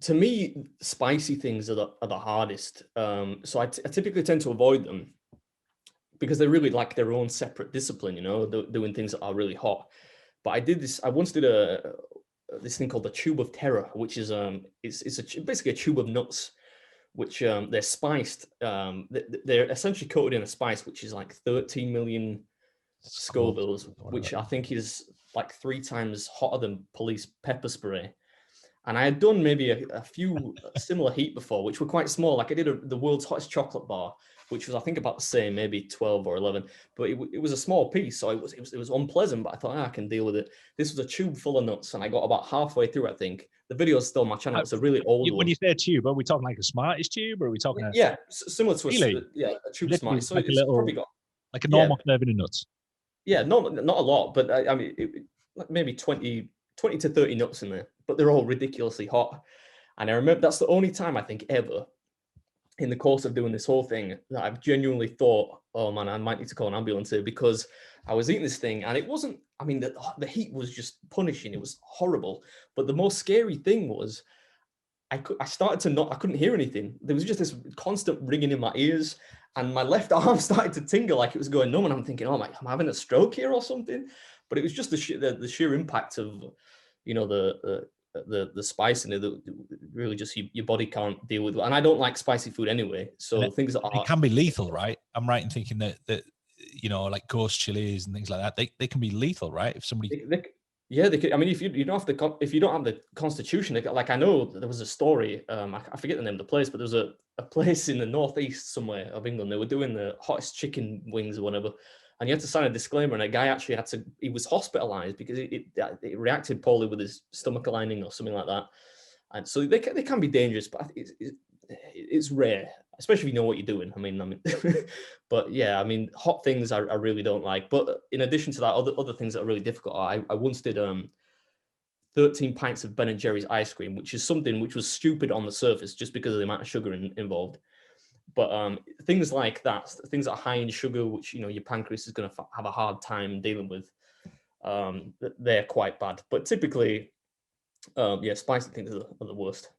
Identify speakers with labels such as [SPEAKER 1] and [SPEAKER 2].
[SPEAKER 1] To me, spicy things are the hardest. So I typically tend to avoid them because they're really like their own separate discipline, you know, doing things that are really hot. But I once did this thing called the tube of terror, which is basically a tube of nuts, which they're spiced. They're essentially coated in a spice which is like 13 million
[SPEAKER 2] Scopes,
[SPEAKER 1] Scovilles,
[SPEAKER 2] whatever.
[SPEAKER 1] which I think is like 3 times hotter than police pepper spray. And I had done maybe a few similar heat before, which were quite small. Like I did the world's hottest chocolate bar, which was I think about the same, maybe 12 or 11. But it was a small piece, so it was unpleasant. But I thought I can deal with it. This was a tube full of nuts, and I got about halfway through. I think the video is still on my channel. It's a really old
[SPEAKER 2] When
[SPEAKER 1] one.
[SPEAKER 2] you say a tube, are we talking like a Smarties tube, or are we talking a
[SPEAKER 1] Yeah, similar to
[SPEAKER 2] really,
[SPEAKER 1] a tube
[SPEAKER 2] literally
[SPEAKER 1] smart. So
[SPEAKER 2] like a
[SPEAKER 1] it's probably
[SPEAKER 2] little,
[SPEAKER 1] got
[SPEAKER 2] like a
[SPEAKER 1] yeah
[SPEAKER 2] normal serving of nuts?
[SPEAKER 1] yeah not a lot, but I mean like maybe 20 to 30 nuts in there, but they're all ridiculously hot. And I remember that's the only time I think ever in the course of doing this whole thing that I've genuinely thought, oh man, I might need to call an ambulance here because I was eating this thing and it wasn't, I mean, the heat was just punishing. It was horrible. But the most scary thing was I started to not, I couldn't hear anything. There was just this constant ringing in my ears and my left arm started to tingle like it was going numb. And I'm thinking, oh my, am I having a stroke here or something? But it was just the sheer impact of, you know, the spice in it that really just your body can't deal with. And I don't like spicy food anyway.
[SPEAKER 2] And
[SPEAKER 1] So things that
[SPEAKER 2] it
[SPEAKER 1] are,
[SPEAKER 2] can be lethal, right? I'm right in thinking that you know, like ghost chilies and things like that, they can be lethal, right? If somebody,
[SPEAKER 1] they, yeah, they could. I mean, if you don't have if you don't have the constitution, like I know there was a story. I forget the name of the place, but there was a place in the northeast somewhere of England. They were doing the hottest chicken wings or whatever, and you had to sign a disclaimer. And a guy actually had to. He was hospitalized because it reacted poorly with his stomach lining or something like that. And so they can be dangerous, but it's rare, especially if you know what you're doing. I mean, but yeah, I mean, hot things I really don't like. But in addition to that, other things that are really difficult. I once did 13 pints of Ben and Jerry's ice cream, which is something which was stupid on the surface just because of the amount of sugar involved. But things like that, things that are high in sugar, which you know your pancreas is going to have a hard time dealing with, they're quite bad. But typically, yeah, spicy things are the worst.